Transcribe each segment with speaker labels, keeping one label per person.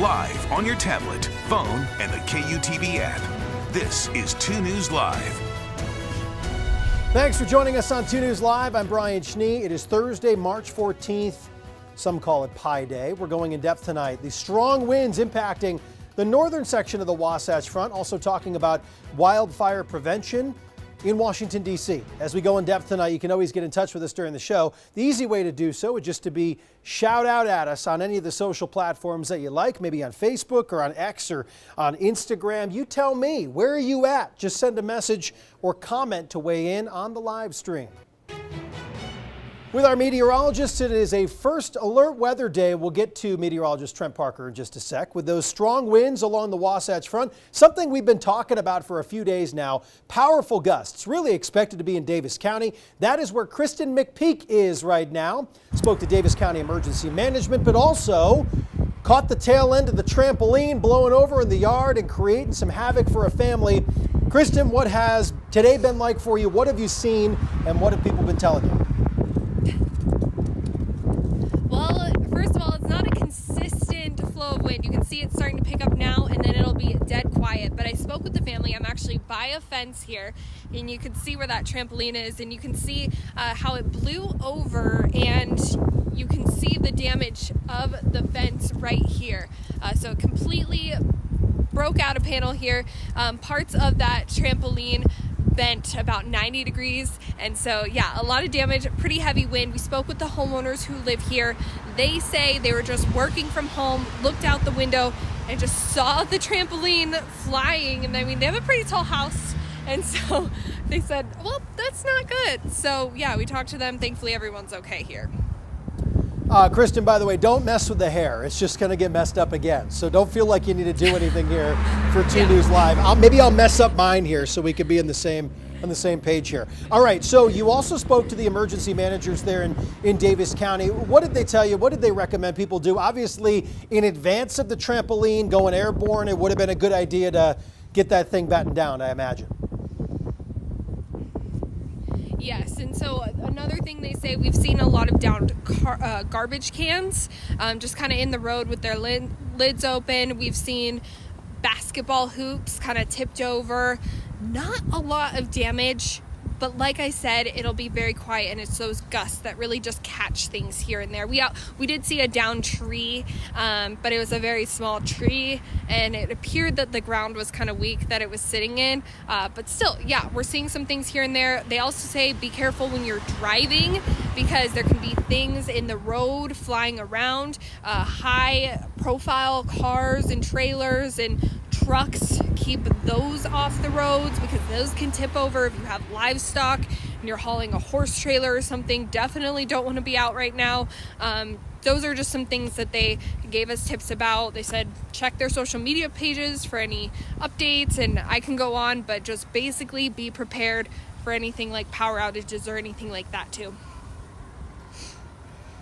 Speaker 1: live on your tablet, phone, and the KUTV app. This is 2 News Live.
Speaker 2: Thanks for joining us on 2 News Live. I'm Brian Schnee. It is Thursday, March 14th. Some call it Pi Day. We're going in depth tonight. The strong winds impacting the northern section of the Wasatch Front. Also talking about wildfire prevention in Washington, D.C. As we go in depth tonight, you can always get in touch with us during the show. The easy way to do so is just to be shout out at us on any of the social platforms that you like, maybe on Facebook or on X or on Instagram. You tell me, where are you at? Just send a message or comment to weigh in on the live stream. With our meteorologist, it is a first alert weather day. We'll get to meteorologist Trent Parker in just a sec. With those strong winds along the Wasatch Front, something we've been talking about for a few days now, powerful gusts really expected to be in Davis County. That is where Kristen McPeak is right now. Spoke to Davis County Emergency Management, but also caught the tail end of the trampoline blowing over in the yard and creating some havoc for a family. Kristen, what has today been like for you? What have you seen and what have people been telling you?
Speaker 3: Well, first of all, it's not a consistent flow of wind. You can see it's starting to pick up now and then it'll be dead quiet. But I spoke with the family. I'm actually by a fence here and you can see where that trampoline is and you can see how it blew over and you can see the damage of the fence right here. So it completely broke out a panel here. Parts of that trampoline bent about 90 degrees. And so, yeah, a lot of damage, pretty heavy wind. We spoke with the homeowners who live here. They say they were just working from home, looked out the window and just saw the trampoline flying. And I mean, they have a pretty tall house. And so they said, well, that's not good. So yeah, we talked to them. Thankfully, everyone's okay here.
Speaker 2: Kristen, by the way, don't mess with the hair. It's just going to get messed up again. So don't feel like you need to do anything here for 2 News Live. Maybe I'll mess up mine here so we could be on the same page here. All right. So you also spoke to the emergency managers there in Davis County. What did they tell you? What did they recommend people do? Obviously, in advance of the trampoline going airborne, it would have been a good idea to get that thing battened down, I imagine.
Speaker 3: Yes, and so another thing they say, we've seen a lot of downed garbage cans just kind of in the road with their lids open. We've seen basketball hoops kind of tipped over. Not a lot of damage, but like I said, it'll be very quiet and it's those gusts that really just catch things here and there. We did see a downed tree, but it was a very small tree and it appeared that the ground was kind of weak that it was sitting in. But still, yeah, we're seeing some things here and there. They also say be careful when you're driving because there can be things in the road flying around, high profile cars and trailers and trucks. Keep those off the roads because those can tip over if you have livestock and you're hauling a horse trailer or something. Definitely don't want to be out right now. Those are just some things that they gave us tips about. They said check their social media pages for any updates, and I can go on, but just basically be prepared for anything like power outages or anything like that too.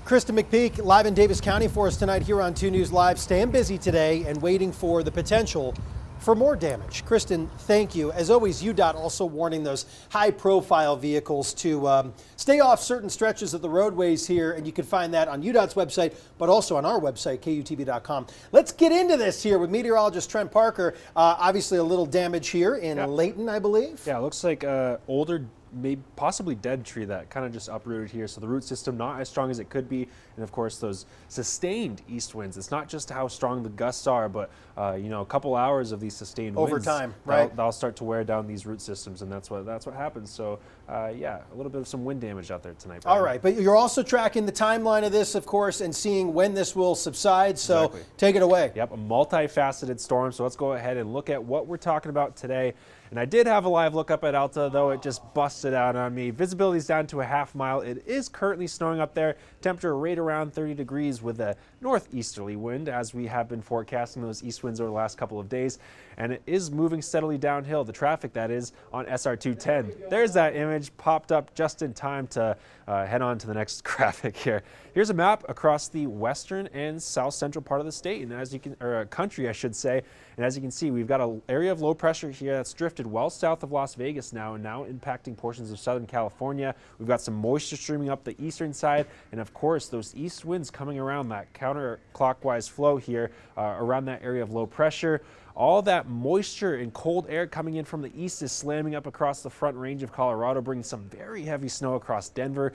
Speaker 2: Kristen McPeak live in Davis County for us tonight here on 2 News Live. Staying busy today and waiting for the potential for more damage. Kristen, thank you. As always, UDOT also warning those high-profile vehicles to stay off certain stretches of the roadways here, and you can find that on UDOT's website, but also on our website, KUTV.com. Let's get into this here with meteorologist Trent Parker. Obviously, a little damage here in Layton, I believe.
Speaker 4: Yeah, it looks like older, maybe possibly dead tree that kind of just uprooted here. So the root system not as strong as it could be, and of course those sustained east winds. It's not just how strong the gusts are, but you know, a couple hours of these sustained
Speaker 2: over
Speaker 4: winds,
Speaker 2: time, right?
Speaker 4: That'll start to wear down these root systems, and that's what happens. So yeah, a little bit of some wind damage out there tonight.
Speaker 2: All right, but you're also tracking the timeline of this, of course, and seeing when this will subside. So take it away.
Speaker 4: Yep, a multifaceted storm. So let's go ahead and look at what we're talking about today. And I did have a live look up at Alta, though it just busted out on me. Visibility is down to a half mile. It is currently snowing up there. Temperature right around 30 degrees with a northeasterly wind, as we have been forecasting those east winds over the last couple of days. and it is moving steadily downhill. The traffic, that is, on SR 210. There's that image popped up just in time to head on to the next graphic here. Here's a map across the western and south central part of the state, and as you can, or country, I should say. And as you can see, we've got an area of low pressure here that's drifted well south of Las Vegas now, and now impacting portions of Southern California. We've got some moisture streaming up the eastern side, and of course, those east winds coming around that counterclockwise flow here around that area of low pressure. All that moisture and cold air coming in from the east is slamming up across the front range of Colorado, bringing some very heavy snow across Denver,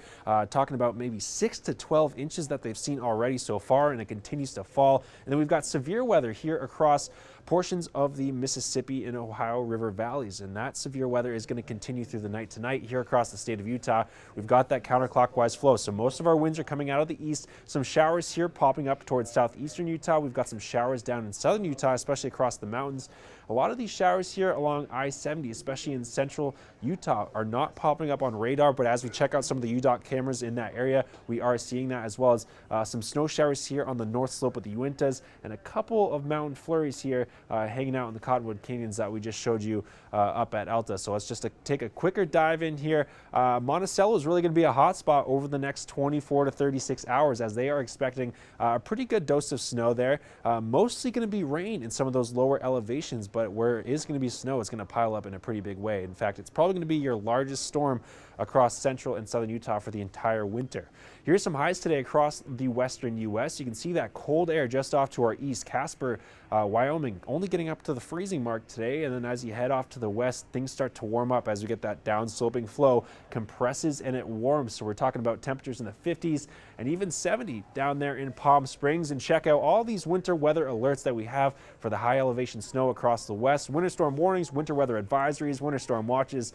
Speaker 4: talking about maybe 6 to 12 inches that they've seen already so far, and it continues to fall. And then we've got severe weather here across portions of the Mississippi and Ohio River valleys, and that severe weather is going to continue through the night tonight here across the state of Utah. We've got that counterclockwise flow, so most of our winds are coming out of the east. Some showers here popping up towards southeastern Utah. We've got some showers down in southern Utah, especially across the mountains. A lot of these showers here along I-70, especially in central Utah, are not popping up on radar, but as we check out some of the UDOT cameras in that area, we are seeing that, as well as some snow showers here on the north slope of the Uintas, and a couple of mountain flurries here hanging out in the Cottonwood Canyons that we just showed you up at Alta. So let's just take a quicker dive in here. Monticello is really going to be a hot spot over the next 24 to 36 hours, as they are expecting a pretty good dose of snow there. Mostly going to be rain in some of those lower elevations, but where it is going to be snow, it's going to pile up in a pretty big way. In fact, it's probably going to be your largest storm across central and southern Utah for the entire winter. Here's some highs today across the western U.S. You can see that cold air just off to our east. Casper, Wyoming, only getting up to the freezing mark today, and then as you head off to the west, things start to warm up as we get that downsloping flow, compresses and it warms. So we're talking about temperatures in the 50s and even 70 down there in Palm Springs. And check out all these winter weather alerts that we have for the high elevation snow across the west. Winter storm warnings, winter weather advisories, winter storm watches,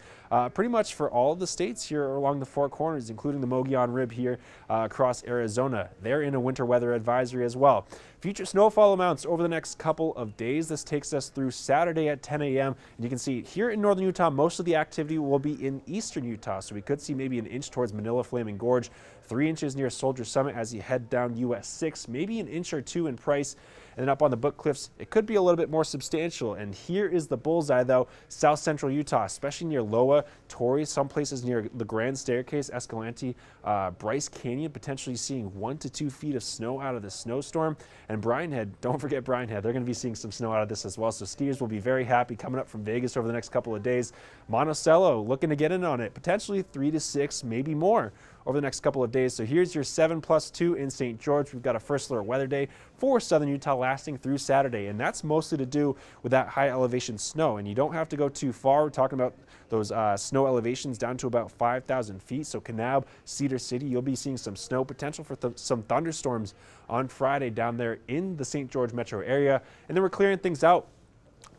Speaker 4: pretty much for all of the states here along the Four Corners, including the Mogollon Rib here across Arizona. They're in a winter weather advisory as well. Future snowfall amounts over the next couple of days. This takes us through Saturday at 10 a.m. And you can see here in northern Utah, most of the activity will be in eastern Utah. So we could see maybe an inch towards Manila Flaming Gorge, 3 inches near Soldier Summit as you head down US 6, maybe an inch or two in Price. And then up on the Book Cliffs, it could be a little bit more substantial. And here is the bullseye, though, south central Utah, especially near Loa, Torrey, some places near the Grand Staircase, Escalante, Bryce Canyon, potentially seeing 1 to 2 feet of snow out of this snowstorm. And Brian Head, don't forget Brian Head, they're going to be seeing some snow out of this as well. So skiers will be very happy coming up from Vegas over the next couple of days. Monticello looking to get in on it, potentially 3 to 6, maybe more over the next couple of days. So here's your 7+2 in St. George. We've got a first alert weather day for southern Utah lasting through Saturday, and that's mostly to do with that high elevation snow. And you don't have to go too far. We're talking about those snow elevations down to about 5,000 feet. So Kanab, Cedar City, you'll be seeing some snow potential for some thunderstorms on Friday down there in the St. George metro area. And then we're clearing things out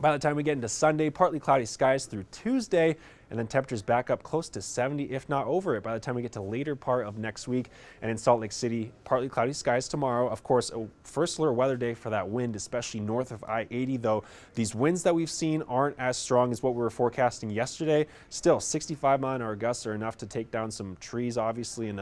Speaker 4: by the time we get into Sunday. Partly cloudy skies through Tuesday, and then temperatures back up close to 70, if not over it, by the time we get to later part of next week. And in Salt Lake City, partly cloudy skies tomorrow. Of course, a first alert weather day for that wind, especially north of I-80, though these winds that we've seen aren't as strong as what we were forecasting yesterday. Still, 65-mile-an-hour gusts are enough to take down some trees, obviously, and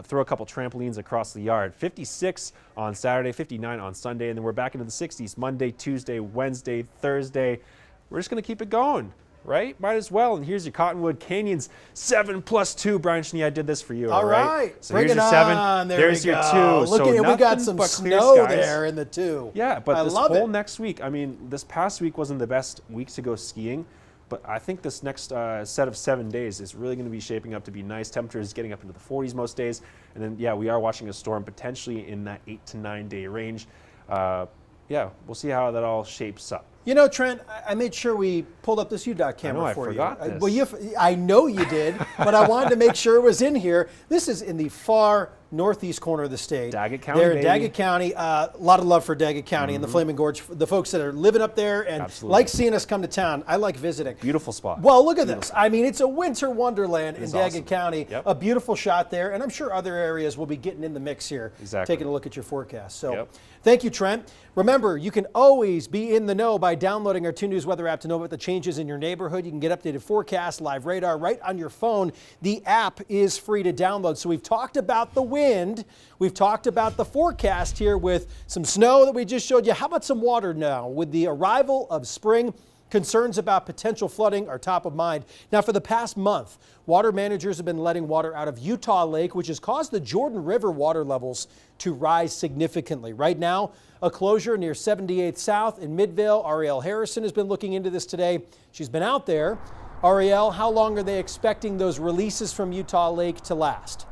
Speaker 4: throw a couple trampolines across the yard. 56 on Saturday, 59 on Sunday, and then we're back into the 60s Monday, Tuesday, Wednesday, Thursday. We're just going to keep it going. Right? Might as well. And here's your Cottonwood Canyons 7+2. Brian Schnee, I did this for you.
Speaker 2: All right.
Speaker 4: So
Speaker 2: Bring
Speaker 4: here's
Speaker 2: it
Speaker 4: your 7.
Speaker 2: on.
Speaker 4: There's
Speaker 2: we
Speaker 4: your
Speaker 2: go.
Speaker 4: 2.
Speaker 2: Look
Speaker 4: So
Speaker 2: at it. We got some snow there in the 2.
Speaker 4: Yeah, but
Speaker 2: I
Speaker 4: this
Speaker 2: love
Speaker 4: whole
Speaker 2: it.
Speaker 4: next week, I mean, this past week wasn't the best week to go skiing, but I think this next set of 7 days is really going to be shaping up to be nice. Temperatures getting up into the 40s most days. And then, yeah, we are watching a storm potentially in that 8 to 9 day range. Yeah, we'll see how that all shapes up.
Speaker 2: You know, Trent, I made sure we pulled up this UDOT camera for you.
Speaker 4: I forgot this.
Speaker 2: Well, I know you did, but I wanted to make sure it was in here. This is in the far northeast corner of the state.
Speaker 4: Daggett County,
Speaker 2: There in
Speaker 4: baby.
Speaker 2: Daggett County. A lot of love for Daggett County and the Flaming Gorge. The folks that are living up there and
Speaker 4: Absolutely.
Speaker 2: like seeing us come to town. I like visiting.
Speaker 4: Beautiful spot.
Speaker 2: Well, look at this. I mean, it's a winter wonderland in Daggett
Speaker 4: awesome.
Speaker 2: County.
Speaker 4: Yep.
Speaker 2: A beautiful shot there, and I'm sure other areas will be getting in the mix here.
Speaker 4: Exactly.
Speaker 2: Taking a look at your forecast. So,
Speaker 4: Yep.
Speaker 2: thank you, Trent. Remember, you can always be in the know by by downloading our 2 News Weather app to know about the changes in your neighborhood. You can get updated forecast, live radar right on your phone. The app is free to download. So we've talked about the wind. We've talked about the forecast here with some snow that we just showed you. How about some water now? With the arrival of spring, concerns about potential flooding are top of mind. Now, for the past month, water managers have been letting water out of Utah Lake, which has caused the Jordan River water levels to rise significantly. Right now, a closure near 78th South in Midvale. Ariel Harrison has been looking into this today. She's been out there. Ariel, how long are they expecting those releases from Utah Lake to last?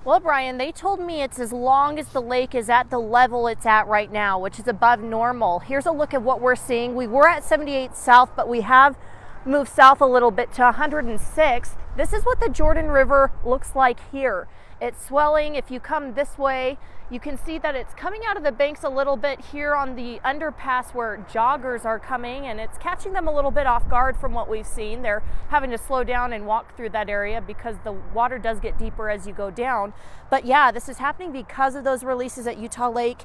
Speaker 5: Well, Brian, they told me it's as long as the lake is at the level it's at right now, which is above normal. Here's a look at what we're seeing. We were at 78 South, but we have moved south a little bit to 106. This is what the Jordan River looks like here. It's swelling. If you come this way, you can see that it's coming out of the banks a little bit here on the underpass where joggers are coming, and it's catching them a little bit off guard from what we've seen. They're having to slow down and walk through that area because the water does get deeper as you go down. But yeah, this is happening because of those releases at Utah Lake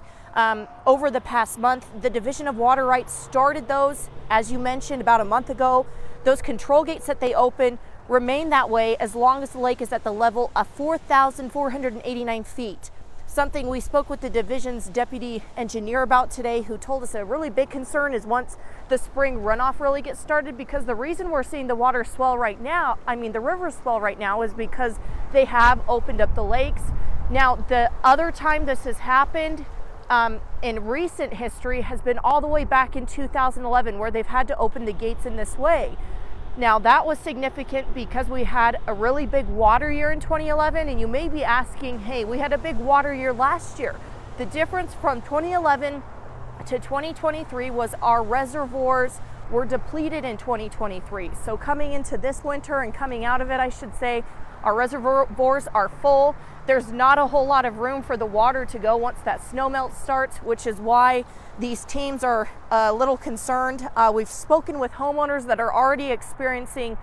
Speaker 5: over the past month. The Division of Water Rights started those, as you mentioned, about a month ago. Those control gates that they open remain that way as long as the lake is at the level of 4,489 feet. Something we spoke with the division's deputy engineer about today, who told us a really big concern is once the spring runoff really gets started, because the reason we're seeing the water swell right now, the river swell right now, is because they have opened up the lakes. Now, the other time this has happened in recent history has been all the way back in 2011, where they've had to open the gates in this way. Now, that was significant because we had a really big water year in 2011, and you may be asking, hey, we had a big water year last year. The difference from 2011 to 2023 was our reservoirs were depleted in 2023. So coming into this winter and coming out of it, I should say, our reservoirs are full. There's not a whole lot of room for the water to go once that snow melt starts, which is why these teams are a little concerned. We've spoken with homeowners that are already experiencing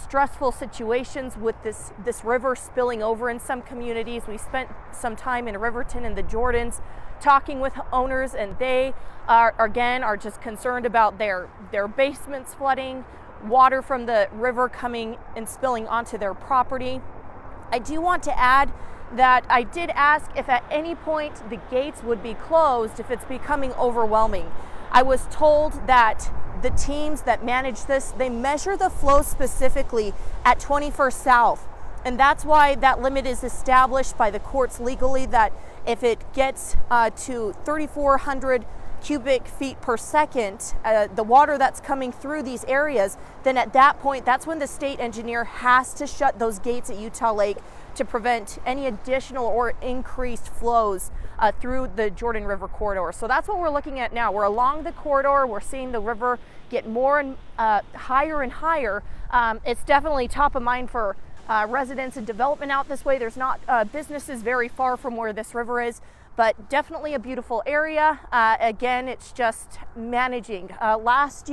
Speaker 5: stressful situations with this river spilling over in some communities. We spent some time in Riverton and the Jordans talking with owners, and they are just concerned about their basements flooding, water from the river coming and spilling onto their property. I do want to add that I did ask if at any point the gates would be closed if it's becoming overwhelming. I was told that the teams that manage this, they measure the flow specifically at 21st South. And that's why that limit is established by the courts legally, that if it gets to 3,400 cubic feet per second, the water that's coming through these areas, then at that point, that's when the state engineer has to shut those gates at Utah Lake to prevent any additional or increased flows through the Jordan River corridor. So that's what we're looking at now. We're along the corridor. We're seeing the river get more and higher and higher. It's definitely top of mind for residents and development out this way. There's not businesses very far from where this river is, but definitely a beautiful area. Again, it's just managing. Last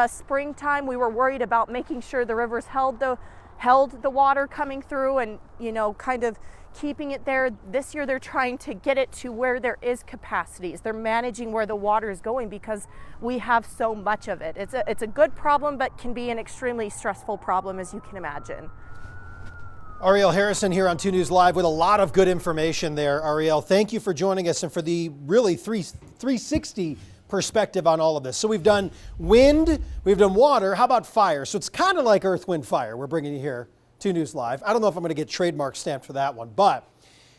Speaker 5: springtime, we were worried about making sure the rivers held the water coming through and, kind of keeping it there. This year, they're trying to get it to where there is capacities. They're managing where the water is going because we have so much of it. It's a good problem, but can be an extremely stressful problem, as you can imagine.
Speaker 2: Ariel Harrison here on 2 News Live with a lot of good information there. Ariel, thank you for joining us and for the really 360 perspective on all of this. So we've done wind, we've done water. How about fire? So it's kind of like Earth, Wind, Fire. We're bringing you here, 2 News Live. I don't know if I'm going to get trademark stamped for that one, but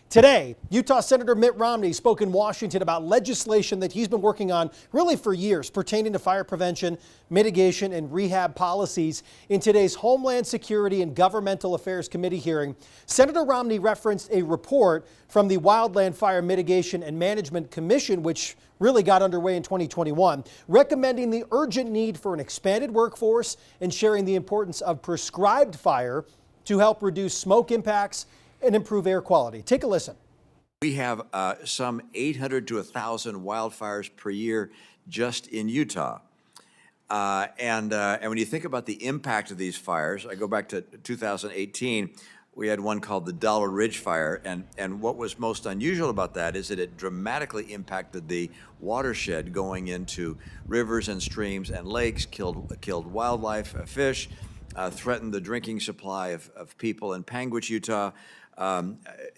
Speaker 2: today, Utah Senator Mitt Romney spoke in Washington about legislation that he's been working on really for years pertaining to fire prevention, mitigation, and rehab policies. In today's Homeland Security and Governmental Affairs Committee hearing, Senator Romney referenced a report from the Wildland Fire Mitigation and Management Commission, which really got underway in 2021, recommending the urgent need for an expanded workforce and sharing the importance of prescribed fire to help reduce smoke impacts and improve air quality. Take a listen.
Speaker 6: We have some 800 to 1,000 wildfires per year just in Utah. And when you think about the impact of these fires, I go back to 2018, we had one called the Dollar Ridge Fire, and what was most unusual about that is that it dramatically impacted the watershed going into rivers and streams and lakes, killed wildlife, fish, threatened the drinking supply of people in Panguitch, Utah.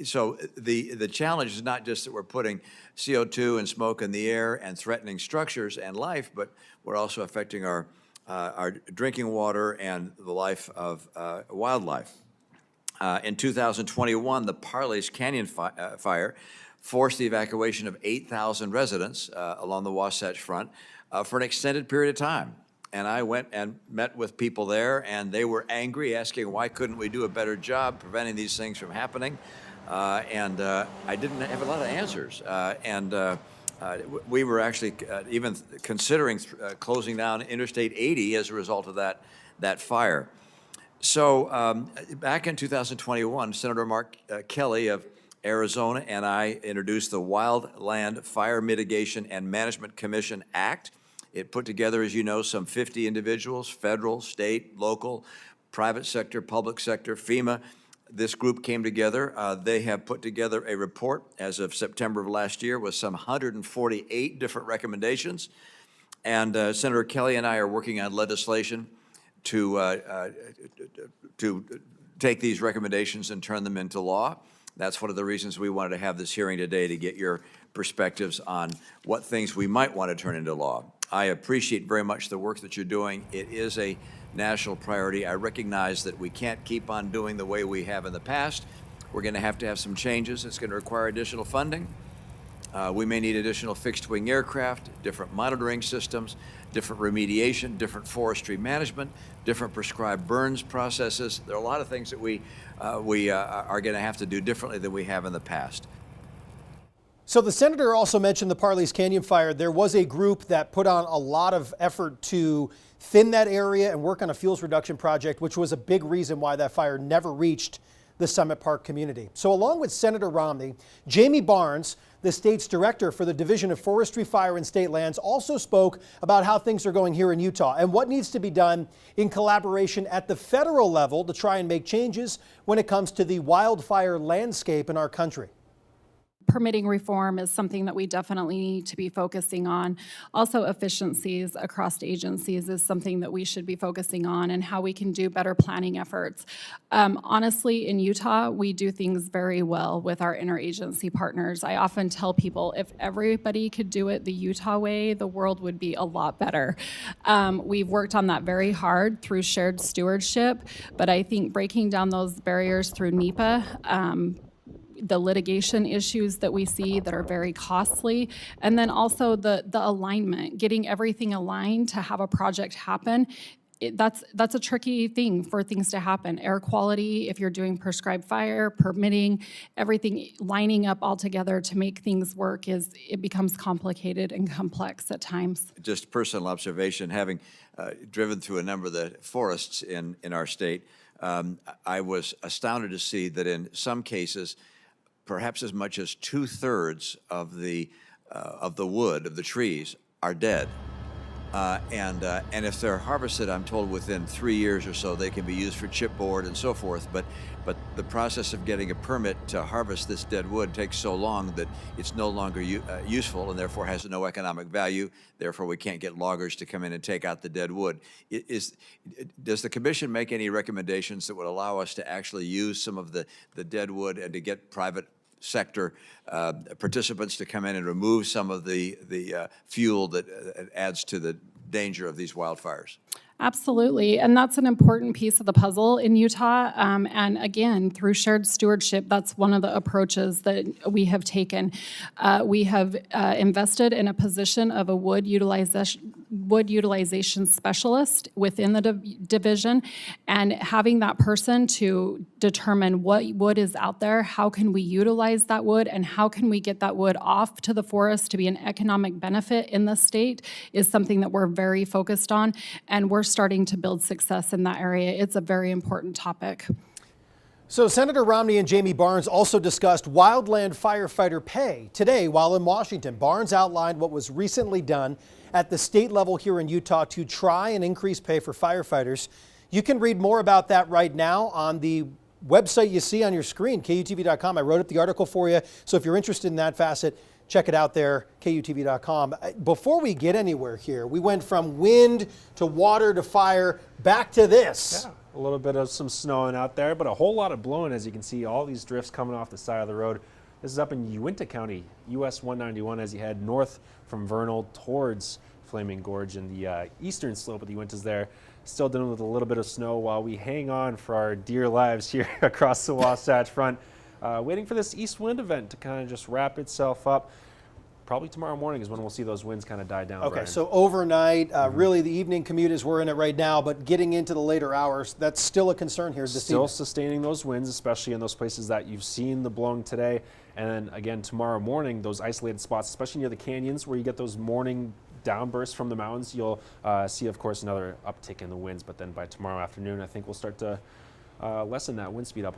Speaker 6: So the challenge is not just that we're putting CO2 and smoke in the air and threatening structures and life, but we're also affecting our drinking water and the life of wildlife. In 2021, the Parley's Canyon fire forced the evacuation of 8,000 residents along the Wasatch Front for an extended period of time. And I went and met with people there, and they were angry, asking why couldn't we do a better job preventing these things from happening. I didn't have a lot of answers. We were actually even considering closing down Interstate 80 as a result of that fire. So back in 2021, Senator Mark Kelly of Arizona and I introduced the Wildland Fire Mitigation and Management Commission Act. It put together, as you know, some 50 individuals, federal, state, local, private sector, public sector, FEMA. This group came together. They have put together a report as of September of last year with some 148 different recommendations. And Senator Kelly and I are working on legislation to take these recommendations and turn them into law. That's one of the reasons we wanted to have this hearing today, to get your perspectives on what things we might want to turn into law. I appreciate very much the work that you're doing. It is a national priority. I recognize that we can't keep on doing the way we have in the past. We're going to have some changes. It's going to require additional funding. We may need additional fixed-wing aircraft, different monitoring systems, different remediation, different forestry management, different prescribed burns processes. There are a lot of things that we are going to have to do differently than we have in the past.
Speaker 2: So the senator also mentioned the Parley's Canyon fire. There was a group that put on a lot of effort to thin that area and work on a fuels reduction project, which was a big reason why that fire never reached the Summit Park community. So along with Senator Romney, Jamie Barnes, the state's director for the Division of Forestry, Fire and State Lands, also spoke about how things are going here in Utah and what needs to be done in collaboration at the federal level to try and make changes when it comes to the wildfire landscape in our country.
Speaker 7: Permitting reform is something that we definitely need to be focusing on. Also, efficiencies across agencies is something that we should be focusing on, and how we can do better planning efforts. Honestly, in Utah, we do things very well with our interagency partners. I often tell people, if everybody could do it the Utah way, the world would be a lot better. We've worked on that very hard through shared stewardship, but I think breaking down those barriers through NEPA, the litigation issues that we see that are very costly, and then also the alignment, getting everything aligned to have a project happen. That's a tricky thing for things to happen. Air quality, if you're doing prescribed fire, permitting, everything lining up all together to make things work, it becomes complicated and complex at times.
Speaker 6: Just personal observation, having driven through a number of the forests in our state, I was astounded to see that in some cases, perhaps as much as 2/3 of the wood, of the trees, are dead. And if they're harvested, I'm told within 3 years or so, they can be used for chipboard and so forth. But the process of getting a permit to harvest this dead wood takes so long that it's no longer useful, and therefore has no economic value. Therefore, we can't get loggers to come in and take out the dead wood. Does the commission make any recommendations that would allow us to actually use some of the dead wood and to get private sector participants to come in and remove some of the fuel that adds to the danger of these wildfires?
Speaker 7: Absolutely, and that's an important piece of the puzzle in Utah. And again, through shared stewardship, that's one of the approaches that we have taken. We have invested in a position of a wood utilization specialist within the division, and having that person to determine what wood is out there, how can we utilize that wood, and how can we get that wood off to the forest to be an economic benefit in the state is something that we're very focused on, and we're starting to build success in that area. It's a very important topic.
Speaker 2: So Senator Romney and Jamie Barnes also discussed wildland firefighter pay today while in Washington. Barnes outlined what was recently done at the state level here in Utah to try and increase pay for firefighters. You can read more about that right now on the website you see on your screen, KUTV.com. I wrote up the article for you. So if you're interested in that facet, check it out there, KUTV.com. Before we get anywhere here, we went from wind to water to fire, back to this.
Speaker 4: Yeah, a little bit of some snowing out there, but a whole lot of blowing. As you can see, all these drifts coming off the side of the road. This is up in Uinta County, US 191, as you head north from Vernal towards Flaming Gorge, and the eastern slope of the Uintas there. Still dealing with a little bit of snow while we hang on for our dear lives here across the Wasatch Front, waiting for this east wind event to kind of just wrap itself up. Probably tomorrow morning is when we'll see those winds kind of die down.
Speaker 2: Okay,
Speaker 4: Brian.
Speaker 2: so overnight, really the evening commute is we're in it right now, but getting into the later hours, that's still a concern here this
Speaker 4: Still
Speaker 2: evening.
Speaker 4: sustaining those winds, especially in those places that you've seen the blowing today. And then again, tomorrow morning, those isolated spots, especially near the canyons where you get those morning downbursts from the mountains, you'll see, of course, another uptick in the winds. But then by tomorrow afternoon, I think we'll start to lessen that wind speed up a little.